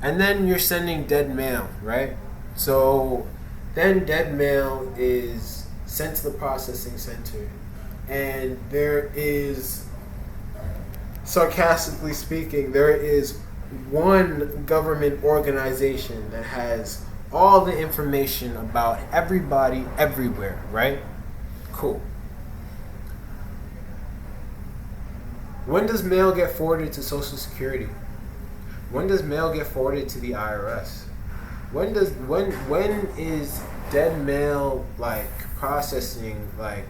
And then you're sending dead mail, right? So then dead mail is sent to the processing center, and there is, sarcastically speaking, there is one government organization that has all the information about everybody everywhere, right? Cool. When does mail get forwarded to Social Security? When does mail get forwarded to the IRS? When is dead mail like processing like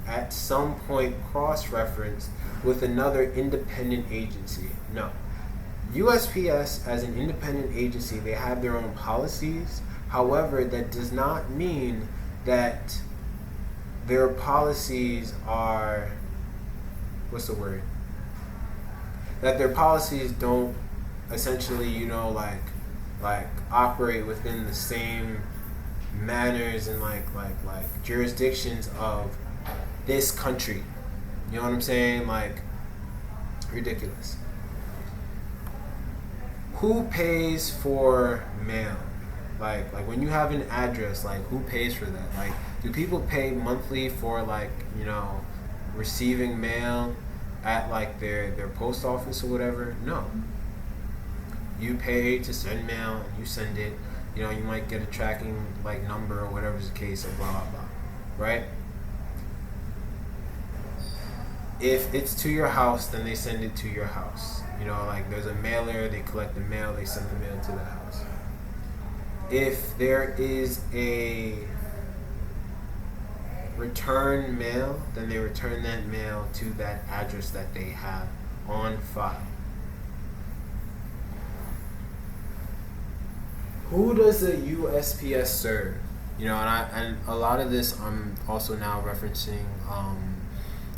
at some point cross-referenced with another independent agency? No. USPS as an independent agency, they have their own policies. However, that does not mean that their policies are, what's the word? That their policies don't essentially, like operate within the same manners and like jurisdictions of this country. You know what I'm saying? Like, ridiculous. Who pays for mail? Like when you have an address, like who pays for that? Like, do people pay monthly for like, receiving mail at like their post office or whatever? No. You pay to send mail, you send it, you might get a tracking like number or whatever's the case, or blah blah blah. Right? If it's to your house, then they send it to your house. Like there's a mailer, they collect the mail, they send the mail to the house. If there is a return mail, then they return that mail to that address that they have on file. Who does the USPS serve? And a lot of this I'm also now referencing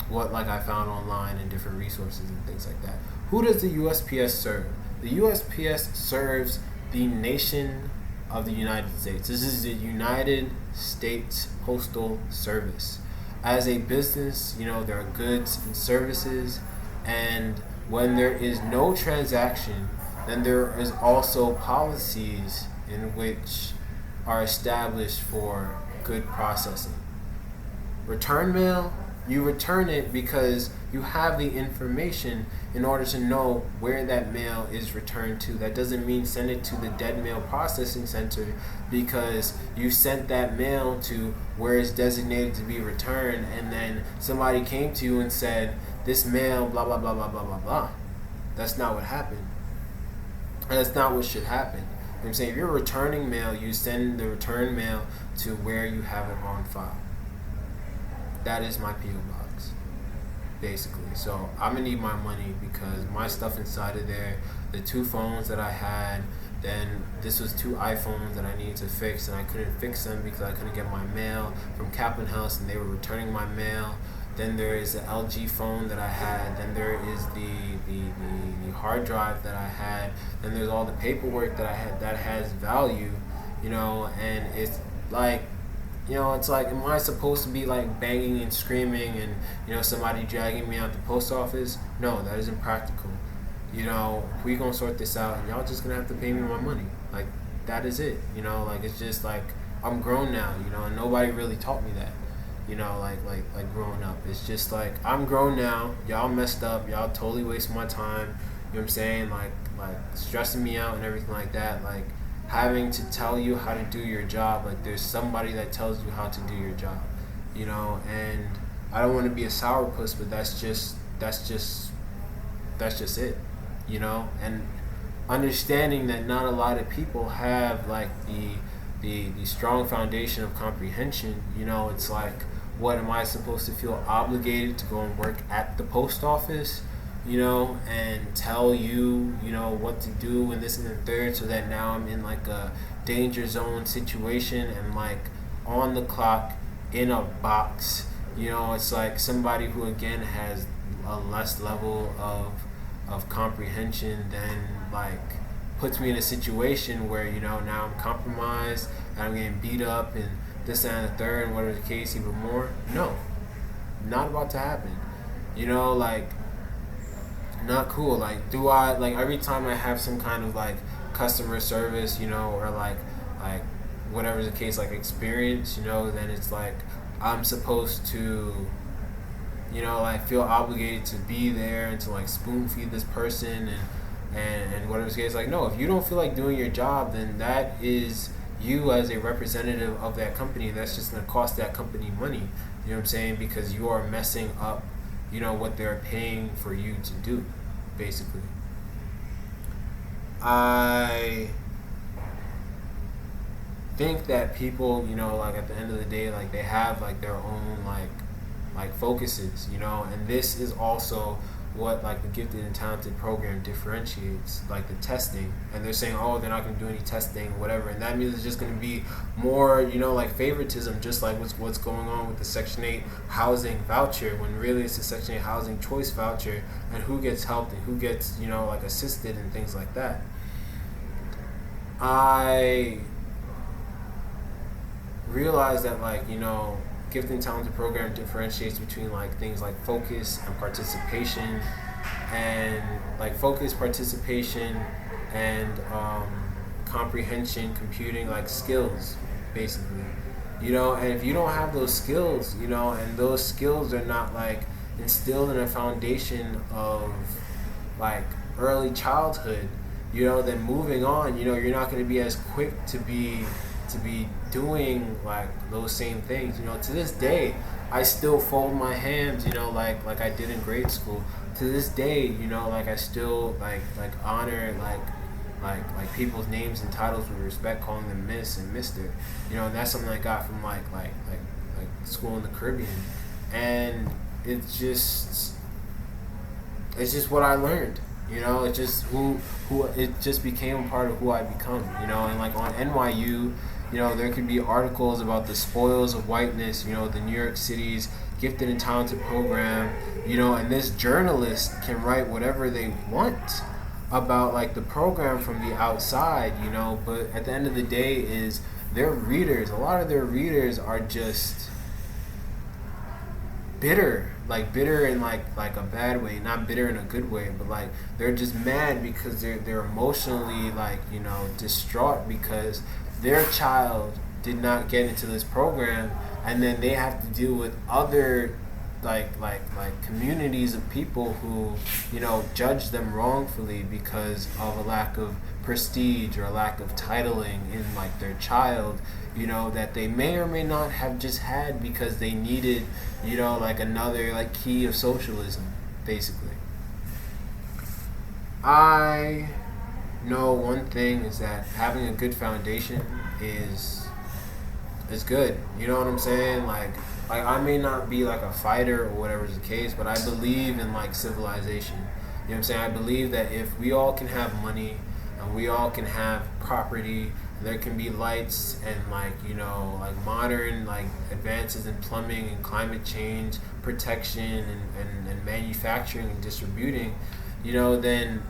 what like I found online and different resources and things like that. Who does the USPS serve? The USPS serves the nation of the United States. This is the United States Postal Service. As a business, there are goods and services, and when there is no transaction, then there is also policies in which are established for good processing. Return mail, you return it because you have the information in order to know where that mail is returned to. That doesn't mean send it to the dead mail processing center because you sent that mail to where it's designated to be returned, and then somebody came to you and said, this mail, blah, blah, blah, blah, blah, blah, blah. That's not what happened. And that's not what should happen. I'm saying, if you're returning mail, you send the return mail to where you have it on file. That is my P.O. box, basically. So I'm gonna need my money because my stuff inside of there, the 2 phones that I had, then this was 2 iPhones that I needed to fix, and I couldn't fix them because I couldn't get my mail from Kaplan House, and they were returning my mail. Then there is the LG phone that I had. Then there is the hard drive that I had. Then there's all the paperwork that I had that has value, and it's like, it's like, am I supposed to be like banging and screaming and, somebody dragging me out the post office? No, that isn't practical. We gonna sort this out, and y'all just gonna have to pay me my money. Like, that is it. Like, it's just like, I'm grown now, and nobody really taught me that. Like growing up. It's just like, I'm grown now, y'all messed up, y'all totally wasted my time, what I'm saying? Like stressing me out and everything like that, like having to tell you how to do your job, like there's somebody that tells you how to do your job, and I don't want to be a sourpuss, but that's just it, and understanding that not a lot of people have like the strong foundation of comprehension. It's like, what, am I supposed to feel obligated to go and work at the post office, and tell you, what to do and this and the third, so that now I'm in like a danger zone situation and like on the clock in a box. It's like somebody who again has a less level of comprehension than like puts me in a situation where, now I'm compromised and I'm getting beat up and this and the third and whatever the case, even more. No, not about to happen. Like, not cool. Like, do I, like, every time I have some kind of like customer service, or like whatever the case, like experience, then it's like I'm supposed to, like feel obligated to be there and to like spoon feed this person and whatever the case. Like, no, if you don't feel like doing your job, then that is you as a representative of that company. That's just going to cost that company money. You know what I'm saying? Because you are messing up, what they're paying for you to do, basically. I think that people, like at the end of the day, like they have like their own like focuses, and this is also what like the gifted and talented program differentiates, like the testing. And they're saying, oh, they're not going to do any testing, whatever, and that means it's just going to be more, like favoritism, just like what's going on with the Section 8 housing voucher, when really it's a Section 8 housing choice voucher, and who gets helped and who gets, like assisted and things like that. I realize that like, gifted and talented program differentiates between like things like focus and participation, and like focus, participation, and comprehension, computing, like skills, basically. And if you don't have those skills, and those skills are not like instilled in a foundation of like early childhood, then moving on, you're not going to be as quick to be doing like those same things. To this day I still fold my hands, like I did in grade school. To this day, like I still like honor like people's names and titles with respect, calling them Miss and Mister. And that's something I got from like school in the Caribbean, and it's just what I learned. It's just who it just became a part of who I become. And like on NYU, there could be articles about the spoils of whiteness, the New York City's gifted and talented program, and this journalist can write whatever they want about like the program from the outside, but at the end of the day is their readers, a lot of their readers are just bitter in like a bad way, not bitter in a good way, but like they're just mad because they're emotionally like, distraught because their child did not get into this program, and then they have to deal with other like communities of people who, judge them wrongfully because of a lack of prestige or a lack of titling in like their child, that they may or may not have just had because they needed, like another like key of socialism, basically. I know one thing is that having a good foundation is good. You know what I'm saying? Like I may not be like a fighter or whatever is the case, but I believe in like civilization. You know what I'm saying? I believe that if we all can have money and we all can have property, there can be lights and like, like modern like advances in plumbing and climate change protection and manufacturing and distributing, then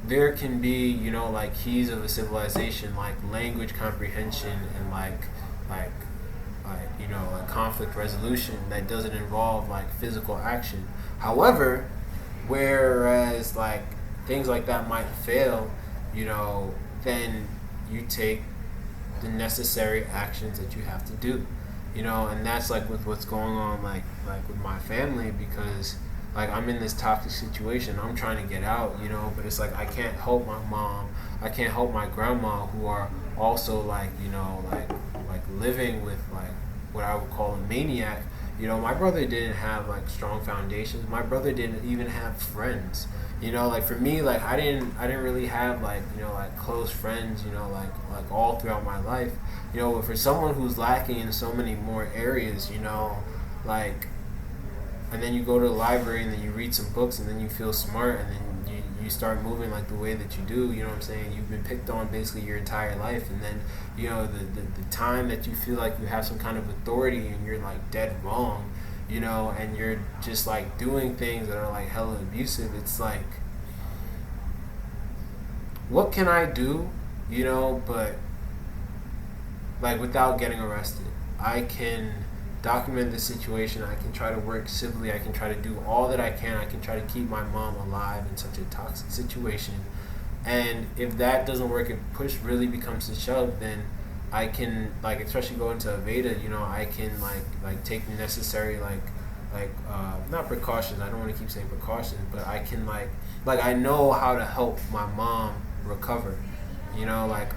there can be, like keys of a civilization, like language comprehension and like conflict resolution that doesn't involve like physical action. However, whereas like things like that might fail, then you take the necessary actions that you have to do, and that's like with what's going on like with my family, because like I'm in this toxic situation. I'm trying to get out, but it's like I can't help my mom, I can't help my grandma, who are also like, like living with like what I would call a maniac. My brother didn't have like strong foundations. My brother didn't even have friends. Like for me, like I didn't really have like, like close friends, like all throughout my life. But for someone who's lacking in so many more areas, like, and then you go to the library and then you read some books and then you feel smart and then you start moving like the way that you do, you know what I'm saying? You've been picked on basically your entire life, and then, the time that you feel like you have some kind of authority and you're like dead wrong, and you're just like doing things that are like hella abusive, it's like, what can I do, but like without getting arrested? I can document the situation. I can try to work civilly. I can try to do all that I can. I can try to keep my mom alive in such a toxic situation. And if that doesn't work, if push really becomes the shove, then I can, like, especially go into a Veda, you know, I can like take the necessary not precautions. I don't want to keep saying precautions, but I can like I know how to help my mom recover. You know, like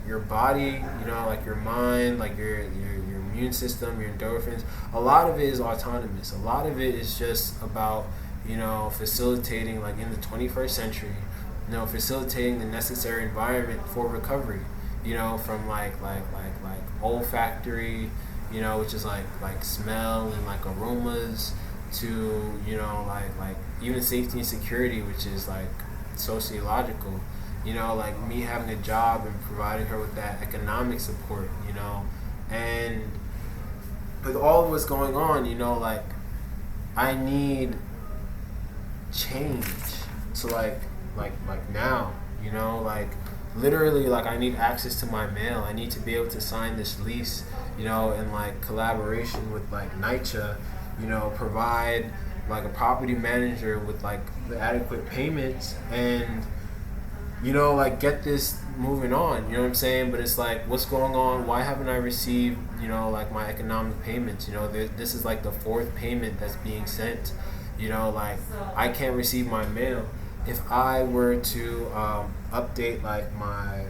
your body, you know, like your mind, like your immune system, your endorphins. A lot of it is autonomous. A lot of it is just about, you know, facilitating, like in the 21st century, you know, facilitating the necessary environment for recovery. You know, from like olfactory, you know, which is like smell and like aromas, to, you know, like even safety and security, which is like sociological. You know, like me having a job and providing her with that economic support, you know, and with all of what's going on, you know, like I need change. So like now, you know, like literally, like I need access to my mail. I need to be able to sign this lease, you know, in like collaboration with like NYCHA, you know, provide like a property manager with like the adequate payments, and, you know, like get this moving on, you know what I'm saying? But it's like, what's going on? Why haven't I received, you know, like my economic payments? You know, this is like the fourth payment that's being sent. You know, like I can't receive my mail. If I were to update like my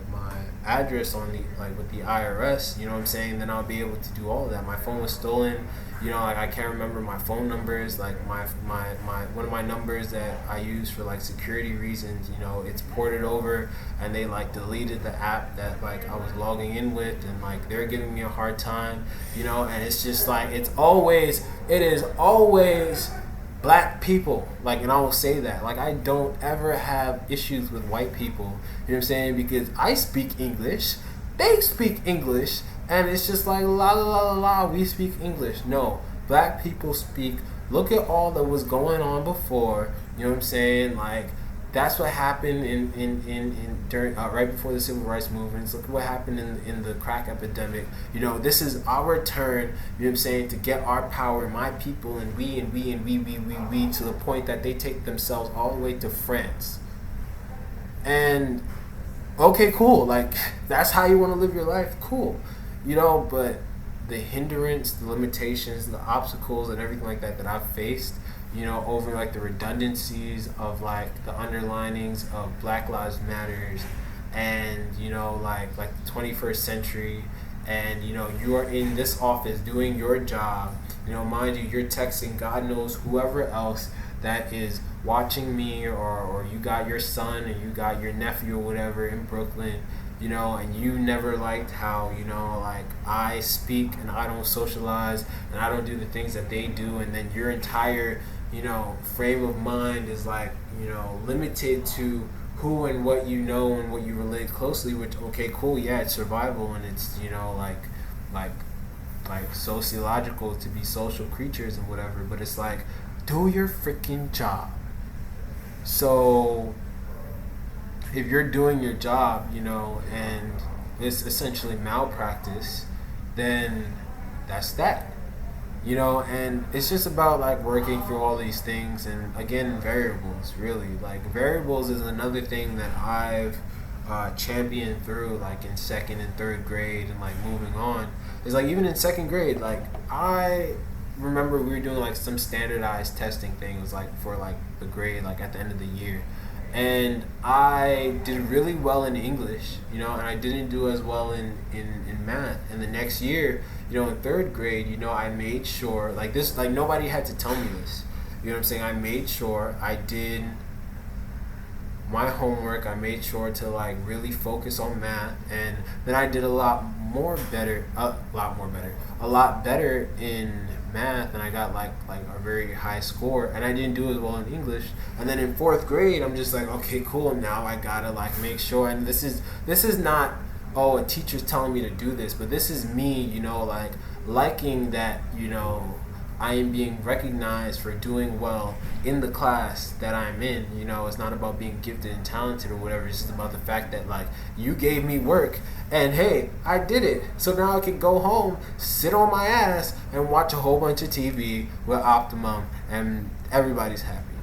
address on the with the IRS, you know what I'm saying, then I'll be able to do all of that. My phone was stolen, you know, like I can't remember my phone numbers, like my one of my numbers that I use for like security reasons, you know, it's ported over, and they like deleted the app that like I was logging in with, and like they're giving me a hard time, you know, and it's just like it is always Black people, like, and I will say that, like, I don't ever have issues with white people, you know what I'm saying, because I speak English, they speak English, and it's just like, la la la la la, we speak English. No, Black people speak, look at all that was going on before, you know what I'm saying, like, that's what happened in during right before the civil rights movements. Look at what happened in the crack epidemic. You know, this is our turn, you know what I'm saying, to get our power, my people, and we to the point that they take themselves all the way to France. And okay, cool, like that's how you want to live your life, cool, you know, but the hindrance, the limitations, the obstacles, and everything like that I've faced, you know, over like the redundancies of like the underlinings of Black Lives Matters, and, you know, like the 21st century, and, you know, you are in this office doing your job, you know, mind you, you're texting God knows whoever else that is watching me, or you got your son and you got your nephew or whatever in Brooklyn, you know, and you never liked how, you know, like I speak and I don't socialize and I don't do the things that they do, and then your entire, you know, frame of mind is like, you know, limited to who and what you know and what you relate closely with. Okay, cool, yeah, it's survival, and it's, you know, like sociological to be social creatures and whatever, but it's like, do your freaking job. So if you're doing your job, you know, and it's essentially malpractice, then that's that. You know, and it's just about like working through all these things, and again, variables, really. Like variables is another thing that I've championed through, like in second and third grade, and like moving on. It's like even in second grade, like I remember we were doing like some standardized testing things, like for like the grade, like at the end of the year. And I did really well in English, you know, and I didn't do as well in math. And the next year, you know, in third grade, you know, I made sure, like this, like nobody had to tell me this, you know what I'm saying? I made sure I did my homework. I made sure to like really focus on math, and then I did a lot better in math, and I got like a very high score, and I didn't do as well in English. And then in fourth grade, I'm just like, okay, cool, now I gotta like make sure, and this is not, oh, a teacher's telling me to do this, but this is me, you know, like liking that, you know, I am being recognized for doing well in the class that I'm in. You know, it's not about being gifted and talented or whatever. It's just about the fact that, like, you gave me work and hey, I did it. So now I can go home, sit on my ass, and watch a whole bunch of TV with Optimum, and everybody's happy.